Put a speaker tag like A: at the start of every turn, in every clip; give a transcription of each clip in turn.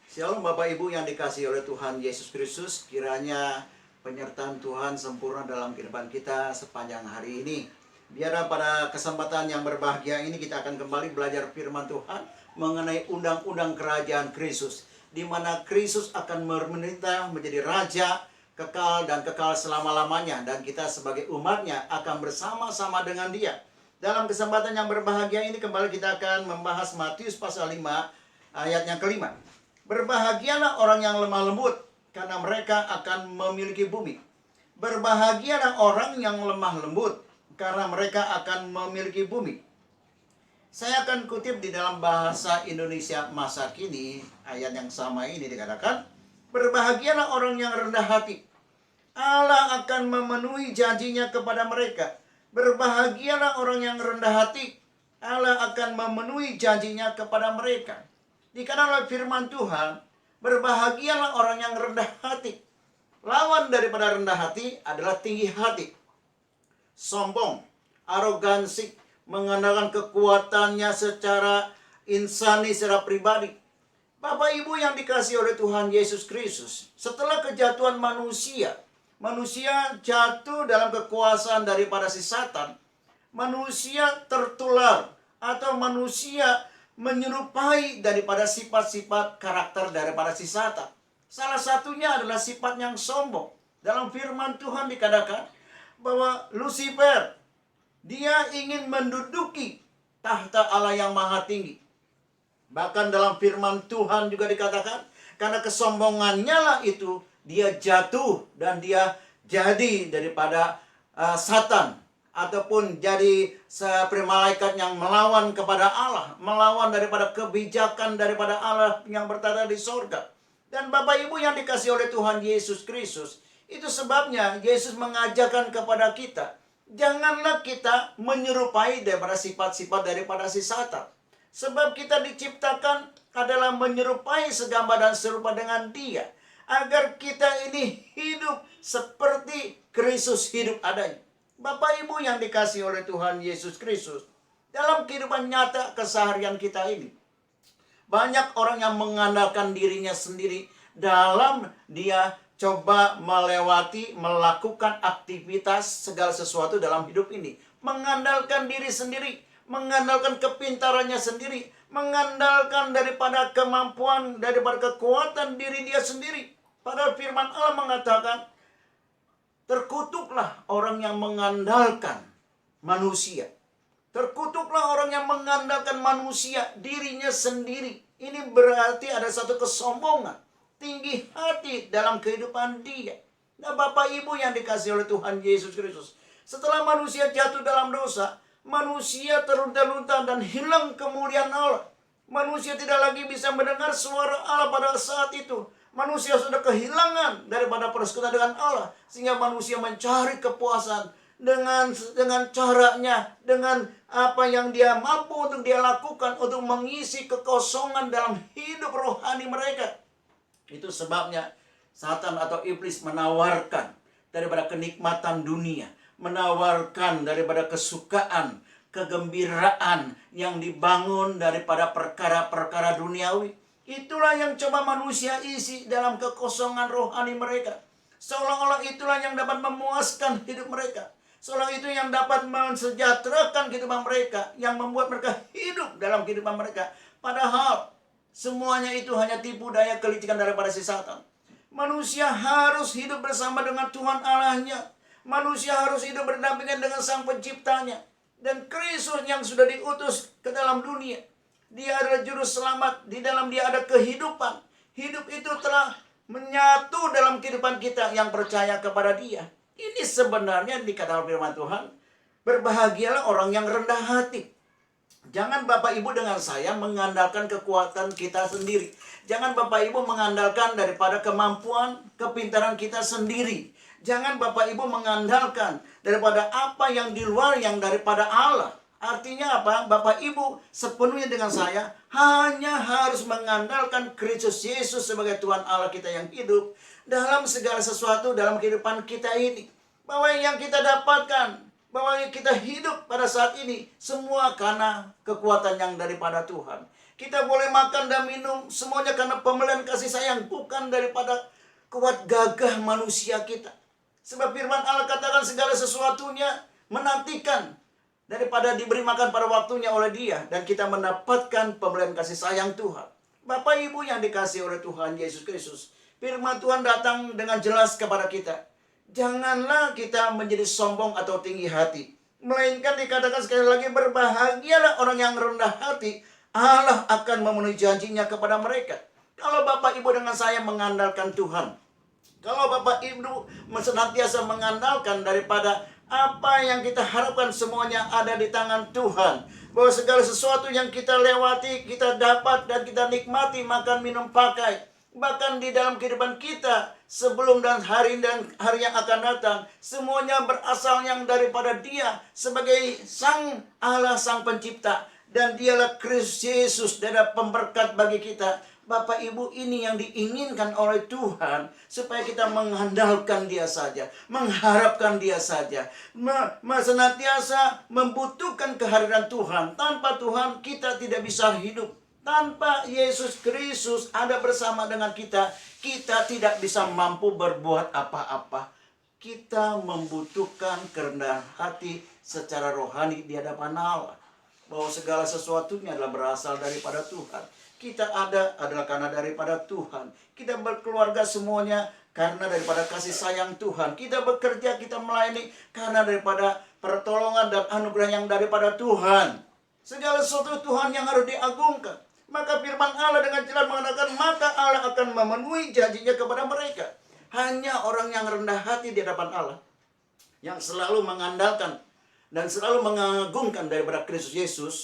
A: Shalom Bapak Ibu yang dikasihi oleh Tuhan Yesus Kristus. Kiranya penyertaan Tuhan sempurna dalam kehidupan kita sepanjang hari ini. Biar pada kesempatan yang berbahagia ini kita akan kembali belajar firman Tuhan mengenai undang-undang kerajaan Kristus, di mana Kristus akan memerintah menjadi raja kekal dan kekal selama-lamanya, dan kita sebagai umatnya akan bersama-sama dengan dia. Dalam kesempatan yang berbahagia ini kembali kita akan membahas Matius pasal 5 ayat yang kelima. Berbahagialah orang yang lemah lembut, karena mereka akan memiliki bumi. Berbahagialah orang yang lemah lembut, karena mereka akan memiliki bumi. Saya akan kutip di dalam bahasa Indonesia masa kini, ayat yang sama ini dikatakan, berbahagialah orang yang rendah hati, Allah akan memenuhi janjinya kepada mereka. Berbahagialah orang yang rendah hati, Allah akan memenuhi janjinya kepada mereka. Dikatakan oleh firman Tuhan, berbahagialah orang yang rendah hati. Lawan daripada rendah hati adalah tinggi hati, sombong, arogansi, mengandalkan kekuatannya secara insani, secara pribadi. Bapak Ibu yang dikasihi oleh Tuhan Yesus Kristus, setelah kejatuhan manusia jatuh dalam kekuasaan daripada si Satan. Manusia tertular atau manusia menyerupai daripada sifat-sifat karakter daripada si Satan. Salah satunya adalah sifat yang sombong. Dalam firman Tuhan dikatakan bahwa Lucifer, dia ingin menduduki tahta Allah yang maha tinggi. Bahkan dalam firman Tuhan juga dikatakan, karena kesombongannya lah itu, dia jatuh dan dia jadi daripada Satan, ataupun jadi seperti malaikat yang melawan kepada Allah, melawan daripada kebijakan daripada Allah yang berada di sorga. Dan Bapak Ibu yang dikasihi oleh Tuhan Yesus Kristus, itu sebabnya Yesus mengajarkan kepada kita, janganlah kita menyerupai daripada sifat-sifat daripada si Satan. Sebab kita diciptakan adalah menyerupai segambar dan serupa dengan dia, agar kita ini hidup seperti Kristus hidup adanya. Bapak Ibu yang dikasihi oleh Tuhan Yesus Kristus, dalam kehidupan nyata keseharian kita ini, banyak orang yang mengandalkan dirinya sendiri dalam dia coba melakukan aktivitas segala sesuatu dalam hidup ini. Mengandalkan diri sendiri, mengandalkan kepintarannya sendiri, mengandalkan daripada kemampuan, daripada kekuatan diri dia sendiri. Padahal firman Allah mengatakan, terkutuklah orang yang mengandalkan manusia. Terkutuklah orang yang mengandalkan manusia, dirinya sendiri. Ini berarti ada satu kesombongan, tinggi hati dalam kehidupan dia. Nah, Bapak Ibu yang dikasihi oleh Tuhan Yesus Kristus, setelah manusia jatuh dalam dosa, manusia terlunta-lunta dan hilang kemuliaan Allah. Manusia tidak lagi bisa mendengar suara Allah pada saat itu. Manusia sudah kehilangan daripada persekutuan dengan Allah, sehingga manusia mencari kepuasan dengan caranya, dengan apa yang dia mampu untuk dia lakukan untuk mengisi kekosongan dalam hidup rohani mereka. Itu sebabnya Satan atau iblis menawarkan daripada kenikmatan dunia, menawarkan daripada kesukaan, kegembiraan yang dibangun daripada perkara-perkara duniawi. Itulah yang coba manusia isi dalam kekosongan rohani mereka. Seolah-olah itulah yang dapat memuaskan hidup mereka. Seolah itu yang dapat mensejahterakan kehidupan mereka, yang membuat mereka hidup dalam kehidupan mereka. Padahal semuanya itu hanya tipu daya kelicikan daripada si Satan. Manusia harus hidup bersama dengan Tuhan Allahnya. Manusia harus hidup berdampingan dengan Sang Penciptanya. Dan Kristus yang sudah diutus ke dalam dunia, dia adalah juru selamat. Di dalam dia ada kehidupan. Hidup itu telah menyatu dalam kehidupan kita yang percaya kepada dia. Ini sebenarnya dikatakan firman Tuhan, berbahagialah orang yang rendah hati. Jangan Bapak Ibu dengan saya mengandalkan kekuatan kita sendiri. Jangan Bapak Ibu mengandalkan daripada kemampuan, kepintaran kita sendiri. Jangan Bapak Ibu mengandalkan daripada apa yang di luar yang daripada Allah. Artinya apa? Bapak Ibu sepenuhnya dengan saya hanya harus mengandalkan Kristus Yesus sebagai Tuhan Allah kita yang hidup dalam segala sesuatu dalam kehidupan kita ini. Bahwa yang kita dapatkan, bahwa kita hidup pada saat ini semua karena kekuatan yang daripada Tuhan. Kita boleh makan dan minum semuanya karena pemeliharaan kasih sayang, bukan daripada kuat gagah manusia kita. Sebab firman Allah katakan segala sesuatunya menantikan daripada diberi makan pada waktunya oleh Dia, dan kita mendapatkan pemeliharaan kasih sayang Tuhan. Bapak Ibu yang dikasihi oleh Tuhan Yesus Kristus, firman Tuhan datang dengan jelas kepada kita. Janganlah kita menjadi sombong atau tinggi hati, melainkan dikatakan sekali lagi, berbahagialah orang yang rendah hati, Allah akan memenuhi janjinya kepada mereka. Kalau Bapak Ibu dengan saya mengandalkan Tuhan, kalau Bapak Ibu senantiasa mengandalkan daripada apa yang kita harapkan semuanya ada di tangan Tuhan, bahwa segala sesuatu yang kita lewati, kita dapat dan kita nikmati, makan, minum, pakai, bahkan di dalam kehidupan kita sebelum dan hari yang akan datang, semuanya berasal yang daripada Dia sebagai Sang Allah, Sang Pencipta, dan Dialah Kristus Yesus, adalah pemberkat bagi kita. Bapak Ibu, ini yang diinginkan oleh Tuhan, supaya kita mengandalkan Dia saja, mengharapkan Dia saja, senantiasa membutuhkan kehadiran Tuhan. Tanpa Tuhan kita tidak bisa hidup. Tanpa Yesus Kristus ada bersama dengan kita, kita tidak bisa mampu berbuat apa-apa. Kita membutuhkan kerendahan hati secara rohani di hadapan Allah, bahwa segala sesuatunya adalah berasal daripada Tuhan. Kita adalah karena daripada Tuhan. Kita berkeluarga semuanya karena daripada kasih sayang Tuhan. Kita bekerja, kita melayani karena daripada pertolongan dan anugerah yang daripada Tuhan. Segala sesuatu Tuhan yang harus diagungkan. Maka firman Allah dengan jelas mengatakan, maka Allah akan memenuhi janjinya kepada mereka. Hanya orang yang rendah hati di hadapan Allah, yang selalu mengandalkan dan selalu mengagungkan daripada Kristus Yesus,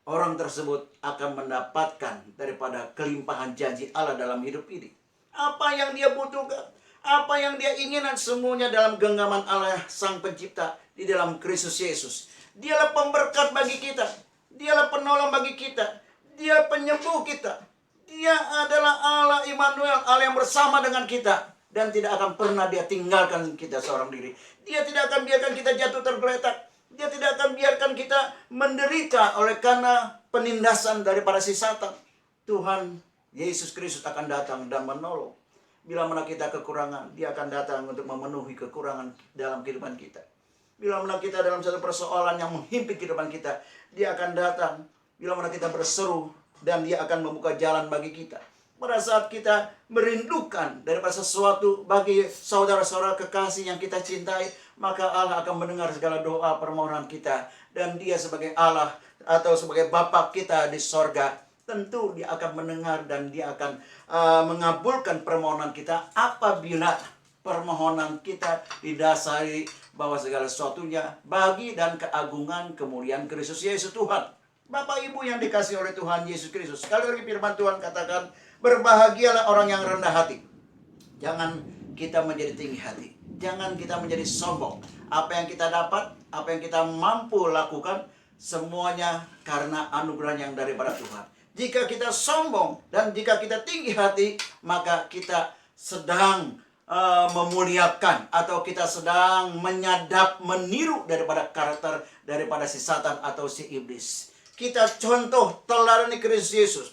A: orang tersebut akan mendapatkan daripada kelimpahan janji Allah dalam hidup ini. Apa yang dia butuhkan, apa yang dia inginkan, semuanya dalam genggaman Allah Sang Pencipta di dalam Kristus Yesus. Dialah pemberkat bagi kita, Dialah penolong bagi kita, Dia penyembuh kita. Dia adalah Allah Immanuel, Allah yang bersama dengan kita, dan tidak akan pernah Dia tinggalkan kita seorang diri. Dia tidak akan biarkan kita jatuh tergeletak. Dia tidak akan biarkan kita menderita oleh karena penindasan daripada si Satan. Tuhan Yesus Kristus akan datang dan menolong. Bila mana kita kekurangan, Dia akan datang untuk memenuhi kekurangan dalam kehidupan kita. Bila mana kita dalam satu persoalan yang menghimpit kehidupan kita, Dia akan datang. Bila mana kita berseru, dan Dia akan membuka jalan bagi kita. Pada saat kita merindukan daripada sesuatu bagi saudara-saudara kekasih yang kita cintai, maka Allah akan mendengar segala doa permohonan kita. Dan Dia sebagai Allah atau sebagai Bapa kita di sorga, tentu Dia akan mendengar dan Dia akan mengabulkan permohonan kita apabila permohonan kita didasari bahwa segala sesuatunya bagi dan keagungan kemuliaan Kristus Yesus Tuhan. Bapak Ibu yang dikasihi oleh Tuhan Yesus Kristus, sekali lagi firman Tuhan katakan, berbahagialah orang yang rendah hati. Jangan kita menjadi tinggi hati. Jangan kita menjadi sombong. Apa yang kita dapat, apa yang kita mampu lakukan, semuanya karena anugerah yang daripada Tuhan. Jika kita sombong dan jika kita tinggi hati, maka kita sedang memuliakan atau kita sedang menyadap, meniru daripada karakter daripada si Satan atau si iblis. Kita contoh teladani Kristus Yesus,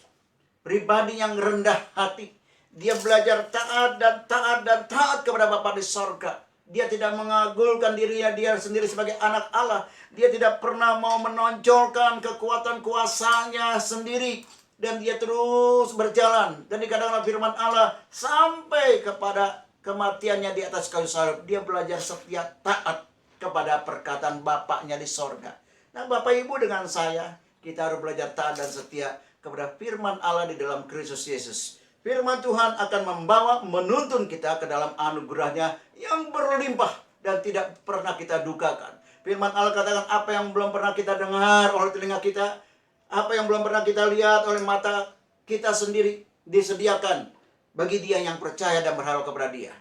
A: pribadi yang rendah hati. Dia belajar taat dan taat dan taat kepada Bapa di sorga. Dia tidak mengagulkan dirinya dia sendiri sebagai anak Allah. Dia tidak pernah mau menonjolkan kekuatan kuasanya sendiri. Dan dia terus berjalan. Dan dikatakan firman Allah, sampai kepada kematiannya di atas kayu salib, dia belajar setia taat kepada perkataan Bapaknya di sorga. Nah, Bapak Ibu dengan saya, kita harus belajar taat dan setia kepada firman Allah di dalam Kristus Yesus. Firman Tuhan akan membawa, menuntun kita ke dalam anugerahnya yang berlimpah dan tidak pernah kita dugakan. Firman Allah katakan, apa yang belum pernah kita dengar oleh telinga kita, apa yang belum pernah kita lihat oleh mata kita sendiri, disediakan bagi dia yang percaya dan berharap kepada Dia.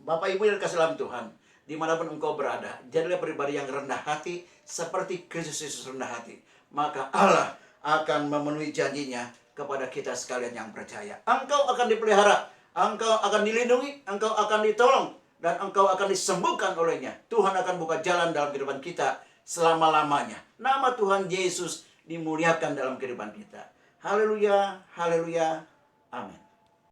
A: Bapak Ibu yang dikasihi dalam Tuhan, dimanapun engkau berada, jadilah pribadi yang rendah hati seperti Kristus Yesus rendah hati. Maka Allah akan memenuhi janjinya kepada kita sekalian yang percaya. Engkau akan dipelihara, engkau akan dilindungi, engkau akan ditolong, dan engkau akan disembuhkan olehnya. Tuhan akan buka jalan dalam kehidupan kita selama-lamanya. Nama Tuhan Yesus dimuliakan dalam kehidupan kita. Haleluya, haleluya, amin.